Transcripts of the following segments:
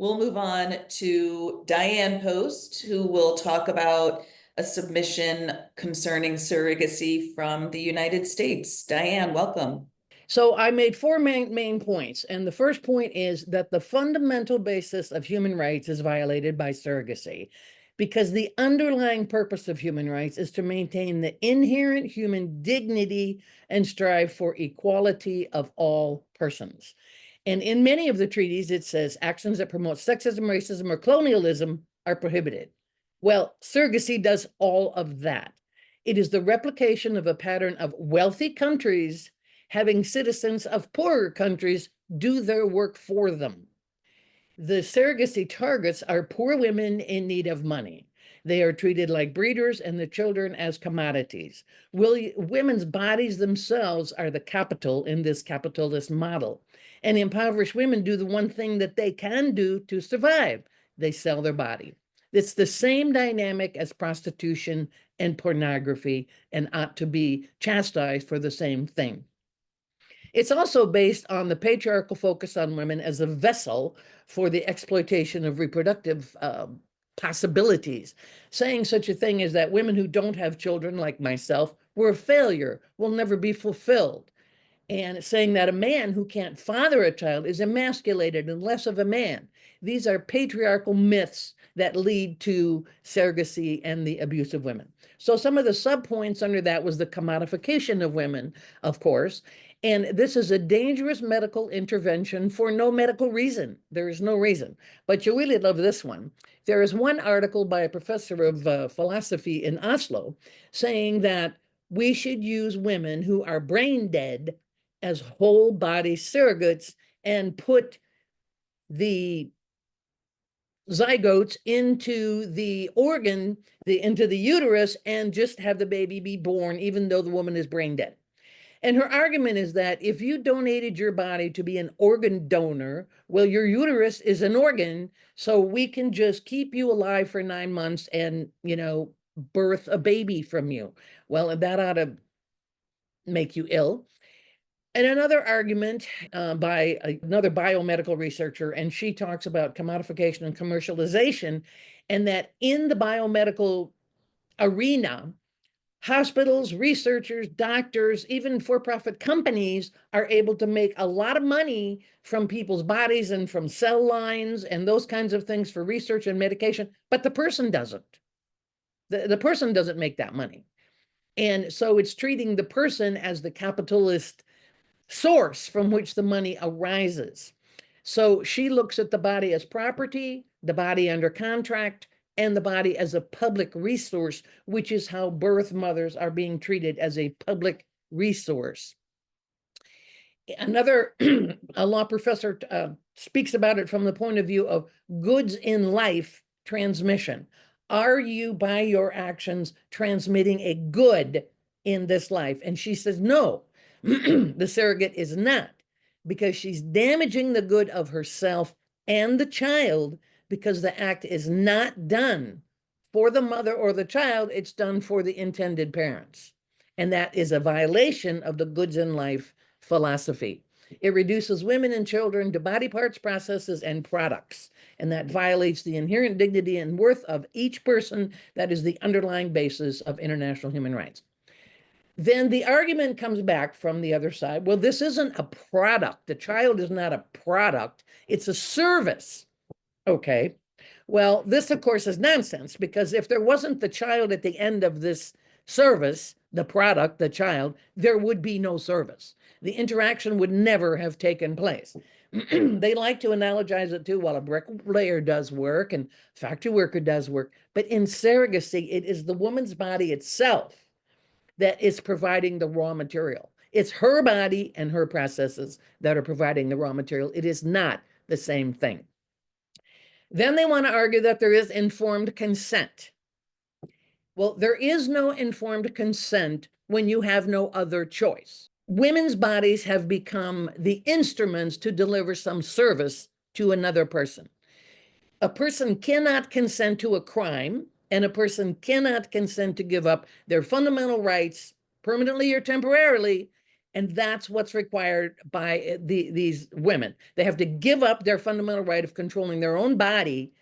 We'll move on to Dianne Post, who will talk about a submission concerning surrogacy from the United States. Dianne, welcome. So I made four main points. And the first point is that the fundamental basis of human rights is violated by surrogacy, because the underlying purpose of human rights is to maintain the inherent human dignity and strive for equality of all persons. And in many of the treaties, it says actions that promote sexism, racism, or colonialism are prohibited. Well, surrogacy does all of that. It is the replication of a pattern of wealthy countries having citizens of poorer countries do their work for them. The surrogacy targets are poor women in need of money. They are treated like breeders and the children as commodities. Women's bodies themselves are the capital in this capitalist model. And impoverished women do the one thing that they can do to survive. They sell their body. It's the same dynamic as prostitution and pornography and ought to be chastised for the same thing. It's also based on the patriarchal focus on women as a vessel for the exploitation of reproductive possibilities, saying such a thing as that women who don't have children, like myself, were a failure, will never be fulfilled. And saying that a man who can't father a child is emasculated and less of a man. These are patriarchal myths that lead to surrogacy and the abuse of women. So some of the subpoints under that was the commodification of women, of course. And this is a dangerous medical intervention for no medical reason. There is no reason. But you really love this one. There is one article by a professor of philosophy in Oslo saying that we should use women who are brain dead as whole body surrogates and put the zygotes into the organ, into the uterus, and just have the baby be born, even though the woman is brain dead. And her argument is that if you donated your body to be an organ donor, well, your uterus is an organ, so we can just keep you alive for 9 months and, birth a baby from you. Well, that ought to make you ill. And another argument by another biomedical researcher, and she talks about commodification and commercialization, and that in the biomedical arena, hospitals, researchers, doctors, even for-profit companies are able to make a lot of money from people's bodies and from cell lines and those kinds of things for research and medication, but the person doesn't. The person doesn't make that money. And so it's treating the person as the capitalist source from which the money arises. So she looks at the body as property, the body under contract, and the body as a public resource, which is how birth mothers are being treated, as a public resource. Another a law professor speaks about it from the point of view of goods in life transmission. Are you, by your actions, transmitting a good in this life? And she says, no, the surrogate is not, because she's damaging the good of herself and the child, because the act is not done for the mother or the child, it's done for the intended parents. And that is a violation of the goods in life philosophy. It reduces women and children to body parts, processes, and products. And that violates the inherent dignity and worth of each person. That is the underlying basis of international human rights. Then the argument comes back from the other side. Well, this isn't a product. The child is not a product. It's a service. Okay. Well, this, of course, is nonsense, because if there wasn't the child at the end of this service, the product, the child, there would be no service. The interaction would never have taken place. They like to analogize it to, well, a bricklayer does work and factory worker does work. But in surrogacy, it is the woman's body itself that is providing the raw material. It's her body and her processes that are providing the raw material. It is not the same thing. Then they want to argue that there is informed consent. Well, there is no informed consent when you have no other choice. Women's bodies have become the instruments to deliver some service to another person. A person cannot consent to a crime, and a person cannot consent to give up their fundamental rights, permanently or temporarily, And that's what's required by these women. They have to give up their fundamental right of controlling their own body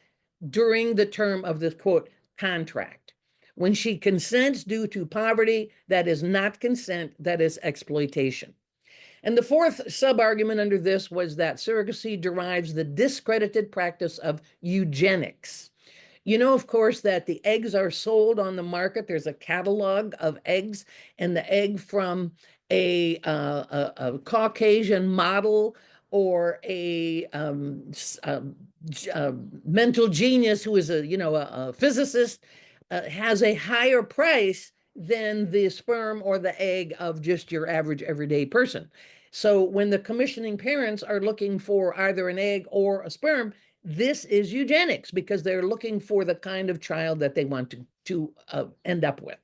during the term of this, quote, contract. When she consents due to poverty, that is not consent, that is exploitation. And the fourth sub-argument under this was that surrogacy derives the discredited practice of eugenics. You know, of course, that the eggs are sold on the market. There's a catalog of eggs, and the egg from a Caucasian model or a mental genius who is a physicist has a higher price than the sperm or the egg of just your average everyday person. So when the commissioning parents are looking for either an egg or a sperm, this is eugenics because they're looking for the kind of child that they want to end up with.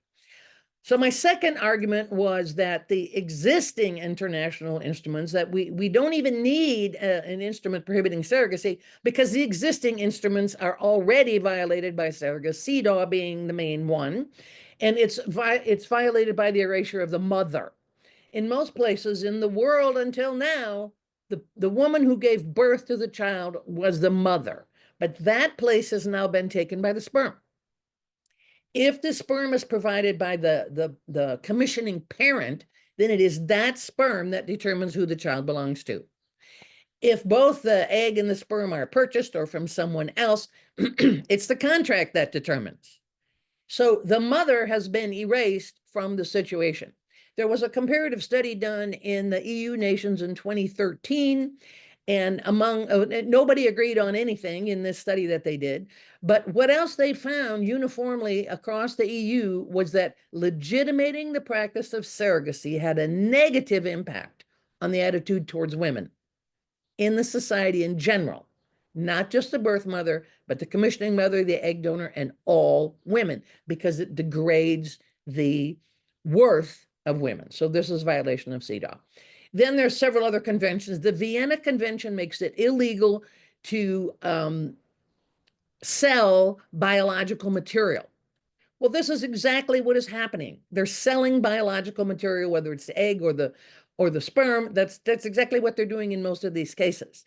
So my second argument was that the existing international instruments, that we don't even need an instrument prohibiting surrogacy because the existing instruments are already violated by surrogacy, CEDAW being the main one, and it's violated by the erasure of the mother. In most places in the world until now, the woman who gave birth to the child was the mother, but that place has now been taken by the sperm. If the sperm is provided by the commissioning parent, then it is that sperm that determines who the child belongs to. If both the egg and the sperm are purchased or from someone else, it's the contract that determines. So the mother has been erased from the situation. There was a comparative study done in the EU nations in 2013, and among nobody agreed on anything in this study that they did. But what else they found uniformly across the EU was that legitimating the practice of surrogacy had a negative impact on the attitude towards women in the society in general, not just the birth mother, but the commissioning mother, the egg donor, and all women, because it degrades the worth of women. So this is violation of CEDAW. Then there's several other conventions. The Vienna Convention makes it illegal to sell biological material. Well, this is exactly what is happening. They're selling biological material, whether it's the egg or the sperm. That's exactly what they're doing in most of these cases.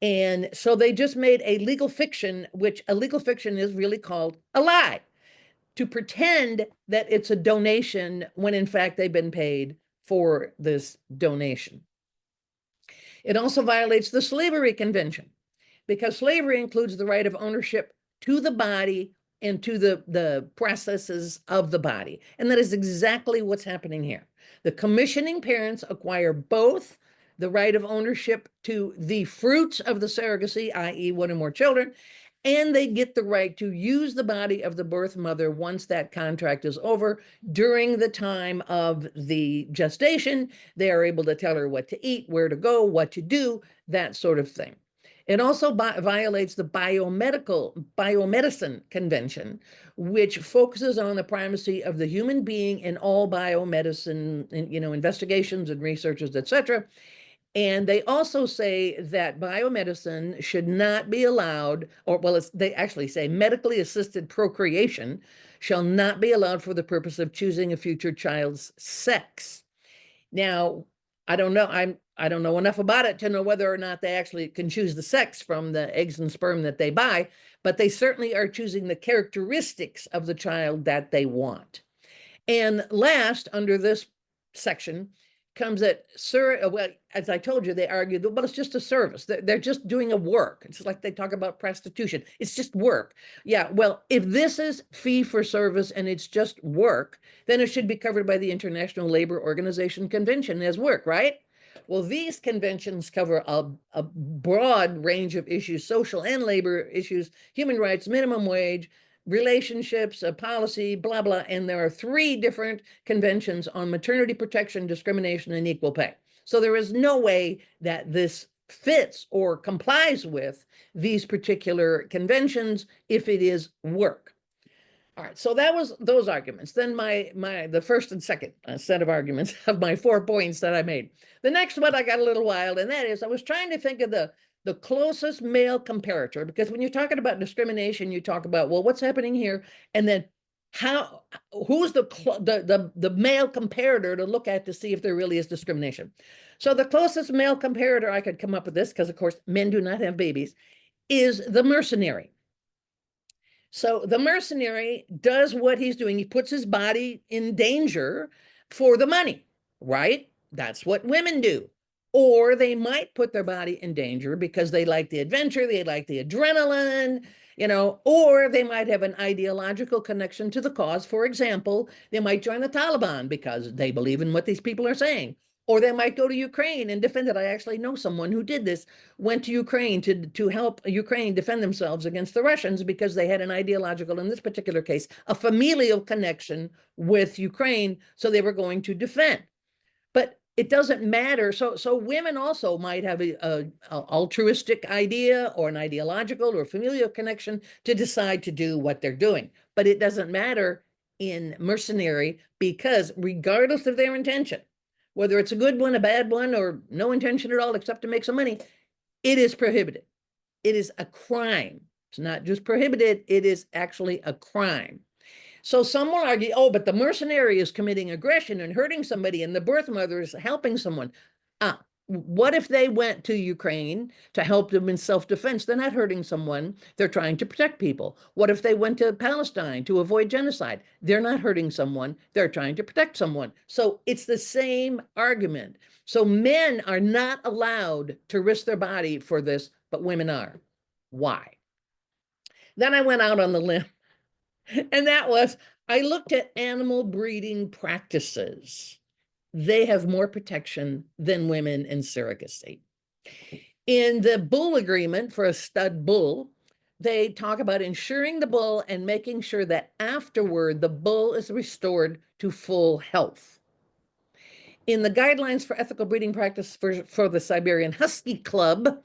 And so they just made a legal fiction, which a legal fiction is really called a lie, to pretend that it's a donation when in fact they've been paid for this donation. It also violates the Slavery Convention because slavery includes the right of ownership to the body and to the processes of the body. And that is exactly what's happening here. The commissioning parents acquire both the right of ownership to the fruits of the surrogacy, i.e. one or more children, and they get the right to use the body of the birth mother once that contract is over. During the time of the gestation, they are able to tell her what to eat, where to go, what to do, that sort of thing. It also violates the Biomedicine Convention, which focuses on the primacy of the human being in all biomedicine, investigations and researches, etc. And they also say that biomedicine should not be allowed, or they actually say medically assisted procreation shall not be allowed for the purpose of choosing a future child's sex. Now, I don't know. I don't know enough about it to know whether or not they actually can choose the sex from the eggs and sperm that they buy, but they certainly are choosing the characteristics of the child that they want. And last, under this section, comes that, well, as I told you, they argue that, well, it's just a service. They're just doing a work. It's like they talk about prostitution. It's just work. Yeah, well, if this is fee for service and it's just work, then it should be covered by the International Labor Organization Convention as work, right? Well, these conventions cover a broad range of issues, social and labor issues, human rights, minimum wage, relationships, policy, blah, blah. And there are 3 different conventions on maternity protection, discrimination, and equal pay. So there is no way that this fits or complies with these particular conventions if it is work. All right, so that was those arguments. Then the first and second set of arguments of my 4 points that I made. The next one I got a little wild, and that is I was trying to think of the closest male comparator, because when you're talking about discrimination, you talk about, well, what's happening here? And then who's the male comparator to look at to see if there really is discrimination. So the closest male comparator I could come up with this, because of course men do not have babies, is the mercenary. So the mercenary does what he's doing. He puts his body in danger for the money, right? That's what women do. Or they might put their body in danger because they like the adventure, they like the adrenaline, or they might have an ideological connection to the cause. For example, they might join the Taliban because they believe in what these people are saying. Or they might go to Ukraine and defend it. I actually know someone who did this, went to Ukraine to help Ukraine defend themselves against the Russians because they had an ideological, in this particular case, a familial connection with Ukraine. So they were going to defend. But it doesn't matter. So women also might have a altruistic idea or an ideological or familial connection to decide to do what they're doing. But it doesn't matter in mercenary, because regardless of their intention, whether it's a good one, a bad one, or no intention at all except to make some money, it is prohibited. It is a crime. It's not just prohibited, it is actually a crime. So some will argue, oh, but the mercenary is committing aggression and hurting somebody, and the birth mother is helping someone. What if they went to Ukraine to help them in self-defense? They're not hurting someone. They're trying to protect people. What if they went to Palestine to avoid genocide? They're not hurting someone. They're trying to protect someone. So it's the same argument. So men are not allowed to risk their body for this, but women are. Why? Then I went out on the limb. And that was, I looked at animal breeding practices. They have more protection than women in surrogacy. In the bull agreement for a stud bull, they talk about insuring the bull and making sure that afterward the bull is restored to full health. In the guidelines for ethical breeding practice for the Siberian Husky Club,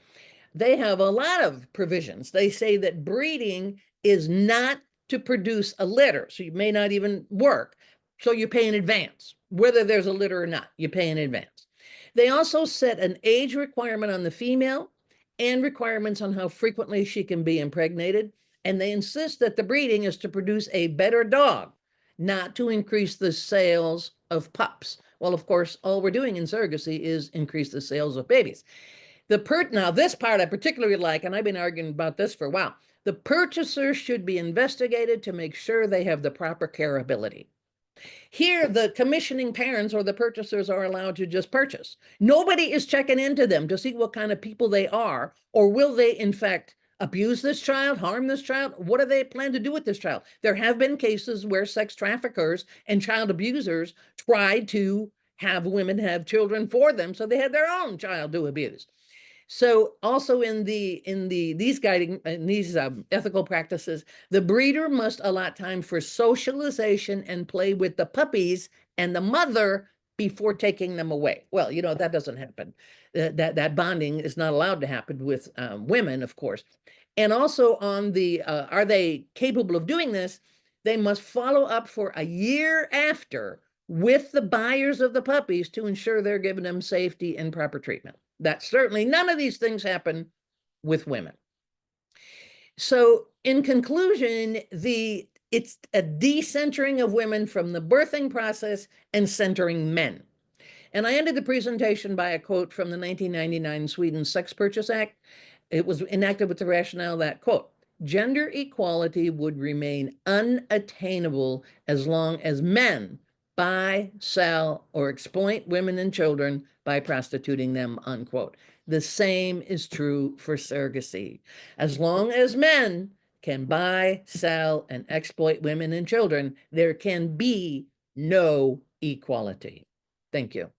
they have a lot of provisions. They say that breeding is not to produce a litter, so you may not even work. So you pay in advance, whether there's a litter or not, you pay in advance. They also set an age requirement on the female and requirements on how frequently she can be impregnated. And they insist that the breeding is to produce a better dog, not to increase the sales of pups. Well, of course, all we're doing in surrogacy is increase the sales of babies. Now, this part I particularly like, and I've been arguing about this for a while. The purchaser should be investigated to make sure they have the proper careability. Here, the commissioning parents or the purchasers are allowed to just purchase. Nobody is checking into them to see what kind of people they are, or will they, in fact, abuse this child, harm this child? What do they plan to do with this child? There have been cases where sex traffickers and child abusers tried to have women have children for them, so they had their own child to abuse. So also in these ethical practices, the breeder must allot time for socialization and play with the puppies and the mother before taking them away. Well, that doesn't happen. That bonding is not allowed to happen with women, of course. And also on are they capable of doing this? They must follow up for a year after with the buyers of the puppies to ensure they're giving them safety and proper treatment. That certainly none of these things happen with women. So in conclusion, it's a decentering of women from the birthing process and centering men. And I ended the presentation by a quote from the 1999 Sweden Sex Purchase Act. It was enacted with the rationale that, quote, gender equality would remain unattainable as long as men buy, sell, or exploit women and children by prostituting them, unquote. The same is true for surrogacy. As long as men can buy, sell, and exploit women and children, there can be no equality. Thank you.